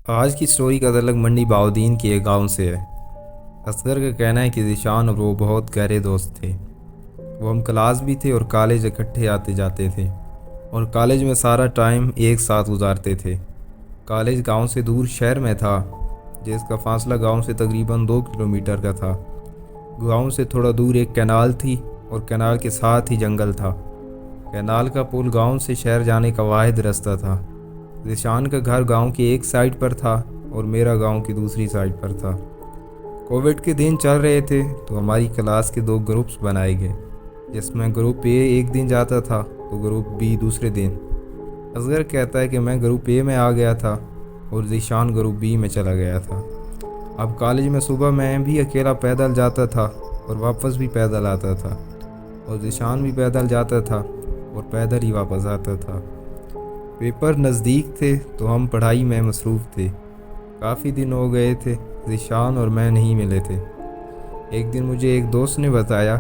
آج کی سٹوری کا تعلق منڈی باؤدین کے ایک گاؤں سے ہے۔ اصغر کا کہنا ہے کہ ذیشان اور وہ بہت گہرے دوست تھے۔ وہ ہم کلاس بھی تھے اور کالج اکٹھے آتے جاتے تھے اور کالج میں سارا ٹائم ایک ساتھ گزارتے تھے۔ کالج گاؤں سے دور شہر میں تھا، جس کا فاصلہ گاؤں سے تقریباً 2 کلومیٹر کا تھا۔ گاؤں سے تھوڑا دور ایک کینال تھی اور کینال کے ساتھ ہی جنگل تھا۔ کینال کا پل گاؤں سے شہر جانے کا واحد رستہ تھا۔ ذیشان کا گھر گاؤں کی ایک سائڈ پر تھا اور میرا گاؤں کی دوسری سائڈ پر تھا۔ کووڈ کے دن چل رہے تھے تو ہماری کلاس کے 2 گروپس بنائے گئے، جس میں گروپ اے ایک دن جاتا تھا تو گروپ بی دوسرے دن۔ اصغر کہتا ہے کہ میں گروپ اے میں آ گیا تھا اور ذیشان گروپ بی میں چلا گیا تھا۔ اب کالج میں صبح میں بھی اکیلا پیدل جاتا تھا اور واپس بھی پیدل آتا تھا، اور ذیشان بھی پیدل جاتا تھا اور پیدل ہی واپس آتا تھا۔ پیپر نزدیک تھے تو ہم پڑھائی میں مصروف تھے۔ کافی دن ہو گئے تھے ذیشان اور میں نہیں ملے تھے۔ ایک دن مجھے ایک دوست نے بتایا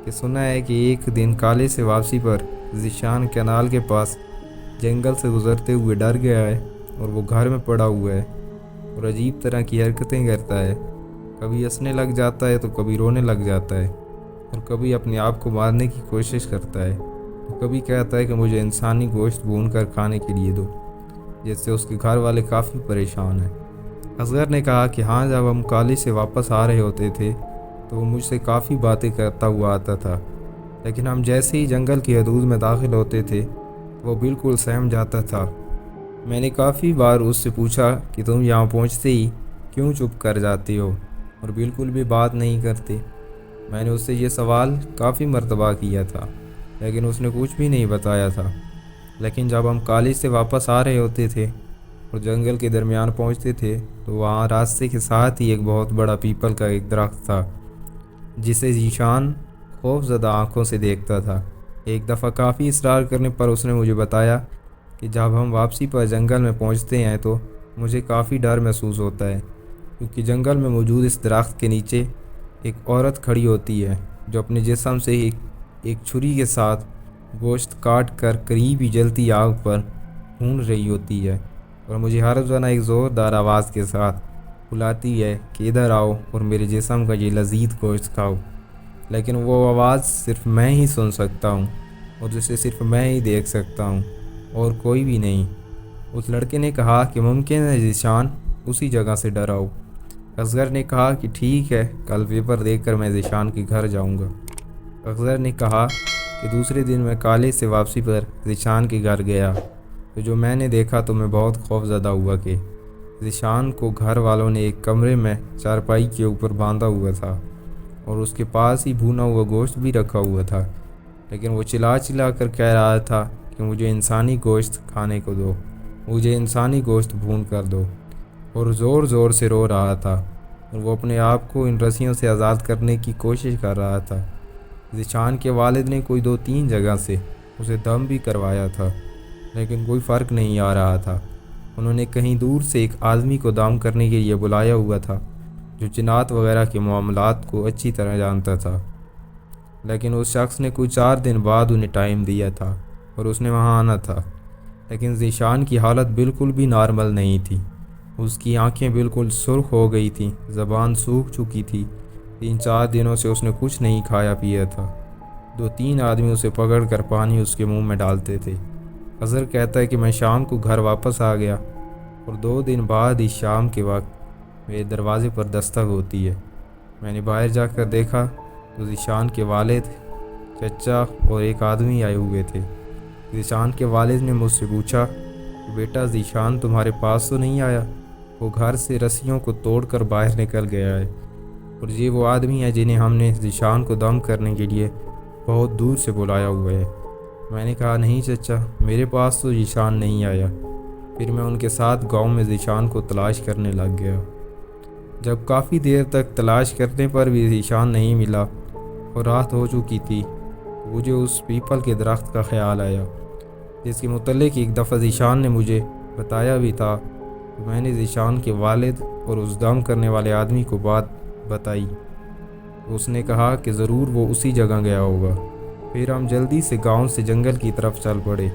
کہ سنا ہے کہ ایک دن کالج سے واپسی پر ذیشان کینال کے پاس جنگل سے گزرتے ہوئے ڈر گیا ہے اور وہ گھر میں پڑا ہوا ہے اور عجیب طرح کی حرکتیں کرتا ہے۔ کبھی ہنسنے لگ جاتا ہے تو کبھی رونے لگ جاتا ہے اور کبھی اپنے آپ کو مارنے کی کوشش کرتا ہے۔ کبھی کہتا ہے کہ مجھے انسانی گوشت بھون کر کھانے کے لیے دو، جس سے اس کے گھر والے کافی پریشان ہیں۔ اصغر نے کہا کہ ہاں، جب ہم کالج سے واپس آ رہے ہوتے تھے تو وہ مجھ سے کافی باتیں کرتا ہوا آتا تھا، لیکن ہم جیسے ہی جنگل کی حدود میں داخل ہوتے تھے وہ بالکل سہم جاتا تھا۔ میں نے کافی بار اس سے پوچھا کہ تم یہاں پہنچتے ہی کیوں چپ کر جاتے ہو اور بالکل بھی بات نہیں کرتے۔ میں نے اس سے یہ سوال کافی مرتبہ کیا تھا، لیکن اس نے کچھ بھی نہیں بتایا تھا۔ لیکن جب ہم کالج سے واپس آ رہے ہوتے تھے اور جنگل کے درمیان پہنچتے تھے تو وہاں راستے کے ساتھ ہی ایک بہت بڑا پیپل کا ایک درخت تھا، جسے ذیشان خوف زدہ آنکھوں سے دیکھتا تھا۔ ایک دفعہ کافی اصرار کرنے پر اس نے مجھے بتایا کہ جب ہم واپسی پر جنگل میں پہنچتے ہیں تو مجھے کافی ڈر محسوس ہوتا ہے، کیونکہ جنگل میں موجود اس درخت کے نیچے ایک عورت کھڑی ہوتی ہے جو اپنے جسم سے ایک چھری کے ساتھ گوشت کاٹ کر قریب ہی جلتی آگ پر بھون رہی ہوتی ہے، اور مجھے ہر روزانہ ایک زوردار آواز کے ساتھ بلاتی ہے کہ ادھر آؤ اور میرے جسم کا یہ لذیذ گوشت کھاؤ۔ لیکن وہ آواز صرف میں ہی سن سکتا ہوں اور جسے صرف میں ہی دیکھ سکتا ہوں اور کوئی بھی نہیں۔ اس لڑکے نے کہا کہ ممکن ہے ذیشان اسی جگہ سے ڈرا ہو۔ اصغر نے کہا کہ ٹھیک ہے، کل پیپر دیکھ کر میں ذیشان کے گھر جاؤں گا۔ اصغر نے کہا کہ دوسرے دن میں کالج سے واپسی پر ذیشان کے گھر گیا تو جو میں نے دیکھا تو میں بہت خوف زدہ ہوا کہ ذیشان کو گھر والوں نے ایک کمرے میں چارپائی کے اوپر باندھا ہوا تھا اور اس کے پاس ہی بھونا ہوا گوشت بھی رکھا ہوا تھا، لیکن وہ چلا کر کہہ رہا تھا کہ مجھے انسانی گوشت کھانے کو دو، مجھے انسانی گوشت بھون کر دو، اور زور زور سے رو رہا تھا اور وہ اپنے آپ کو ان رسیوں سے آزاد کرنے کی کوشش کر رہا تھا۔ ذیشان کے والد نے کوئی 2-3 جگہ سے اسے دم بھی کروایا تھا، لیکن کوئی فرق نہیں آ رہا تھا۔ انہوں نے کہیں دور سے ایک آدمی کو دم کرنے کے لیے بلایا ہوا تھا جو جنات وغیرہ کے معاملات کو اچھی طرح جانتا تھا، لیکن اس شخص نے کوئی 4 دن بعد انہیں ٹائم دیا تھا اور اس نے وہاں آنا تھا۔ لیکن ذیشان کی حالت بالکل بھی نارمل نہیں تھی۔ اس کی آنکھیں بالکل سرخ ہو گئی تھیں، زبان سوکھ چکی تھی۔ 3-4 دنوں سے اس نے کچھ نہیں کھایا پیا تھا۔ 2-3 آدمی اسے پکڑ کر پانی اس کے منہ میں ڈالتے تھے۔ اصغر کہتا ہے کہ میں شام کو گھر واپس آ گیا اور 2 دن بعد ہی شام کے وقت میرے دروازے پر دستک ہوتی ہے۔ میں نے باہر جا کر دیکھا تو ذیشان کے والد، چچا اور ایک آدمی آئے ہوئے تھے۔ ذیشان کے والد نے مجھ سے پوچھا کہ بیٹا، ذیشان تمہارے پاس تو نہیں آیا؟ وہ گھر سے رسیوں کو توڑ کر باہر نکل گیا ہے، اور یہ وہ آدمی ہے جنہیں ہم نے ذیشان کو دم کرنے کے لیے بہت دور سے بلایا ہوا ہے۔ میں نے کہا نہیں چچا، میرے پاس تو ذیشان نہیں آیا۔ پھر میں ان کے ساتھ گاؤں میں ذیشان کو تلاش کرنے لگ گیا۔ جب کافی دیر تک تلاش کرنے پر بھی ذیشان نہیں ملا اور رات ہو چکی تھی، مجھے اس پیپل کے درخت کا خیال آیا، جس کے متعلق ایک دفعہ ذیشان نے مجھے بتایا بھی تھا۔ میں نے ذیشان کے والد اور اس دم کرنے والے آدمی کو بات بتائی۔ اس نے کہا کہ ضرور وہ اسی جگہ گیا ہوگا۔ پھر ہم جلدی سے گاؤں سے جنگل کی طرف چل پڑے۔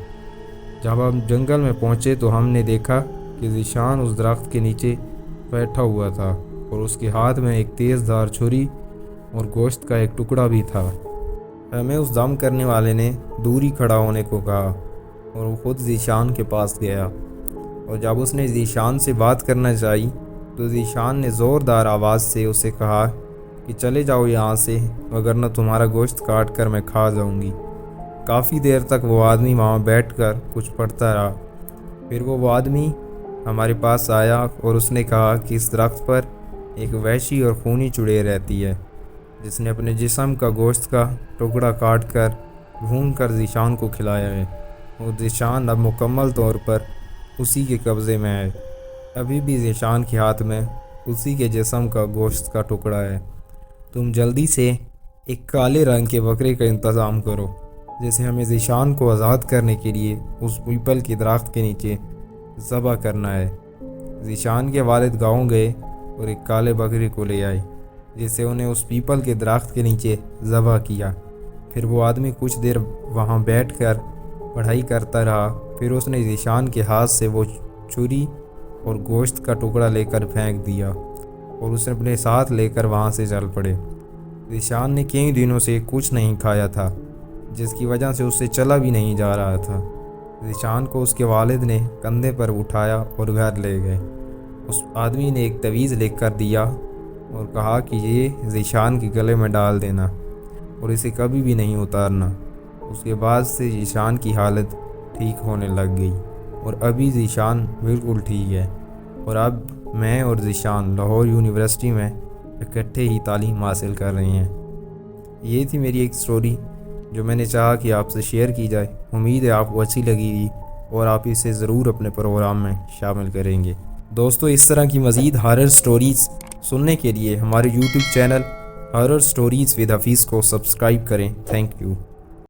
جب ہم جنگل میں پہنچے تو ہم نے دیکھا کہ ذیشان اس درخت کے نیچے بیٹھا ہوا تھا اور اس کے ہاتھ میں ایک تیز دھار چھری اور گوشت کا ایک ٹکڑا بھی تھا۔ ہمیں اس دم کرنے والے نے دوری کھڑا ہونے کو کہا اور وہ خود ذیشان کے پاس گیا، اور جب اس نے ذیشان سے بات کرنا چاہی تو ذیشان نے زوردار آواز سے اسے کہا کہ چلے جاؤ یہاں سے، وگرنہ تمہارا گوشت کاٹ کر میں کھا جاؤں گی۔ کافی دیر تک وہ آدمی وہاں بیٹھ کر کچھ پڑھتا رہا۔ پھر وہ آدمی ہمارے پاس آیا اور اس نے کہا کہ اس درخت پر ایک وحشی اور خونی چڑیل رہتی ہے جس نے اپنے جسم کا گوشت کا ٹکڑا کاٹ کر بھون کر ذیشان کو کھلایا ہے، اور ذیشان اب مکمل طور پر اسی کے قبضے میں ہے۔ ابھی بھی ذیشان کے ہاتھ میں اسی کے جسم کا گوشت کا ٹکڑا ہے۔ تم جلدی سے ایک کالے رنگ کے بکرے کا انتظام کرو جسے ہمیں ذیشان کو آزاد کرنے کے لیے اس پیپل کے درخت کے نیچے ذبح کرنا ہے۔ ذیشان کے والد گاؤں گئے اور ایک کالے بکرے کو لے آئے جسے انہیں اس پیپل کے درخت کے نیچے ذبح کیا۔ پھر وہ آدمی کچھ دیر وہاں بیٹھ کر پڑھائی کرتا رہا۔ پھر اس نے ذیشان کے ہاتھ سے وہ چھری اور گوشت کا ٹکڑا لے کر پھینک دیا اور اسے اپنے ساتھ لے کر وہاں سے چل پڑے۔ ذیشان نے کئی دنوں سے کچھ نہیں کھایا تھا جس کی وجہ سے اس سے چلا بھی نہیں جا رہا تھا۔ ذیشان کو اس کے والد نے کندھے پر اٹھایا اور گھر لے گئے۔ اس آدمی نے ایک تعویذ لکھ کر دیا اور کہا کہ یہ ذیشان کے گلے میں ڈال دینا اور اسے کبھی بھی نہیں اتارنا۔ اس کے بعد سے ذیشان کی حالت ٹھیک ہونے لگ گئی اور ابھی ذیشان بالکل ٹھیک ہے، اور اب میں اور ذیشان لاہور یونیورسٹی میں اکٹھے ہی تعلیم حاصل کر رہے ہیں۔ یہ تھی میری ایک سٹوری جو میں نے چاہا کہ آپ سے شیئر کی جائے۔ امید ہے آپ کو اچھی لگی گی اور آپ اسے ضرور اپنے پروگرام میں شامل کریں گے۔ دوستو، اس طرح کی مزید ہارر سٹوریز سننے کے لیے ہمارے YouTube channel horror stories with Hafeez کو سبسکرائب کریں۔ Thank you.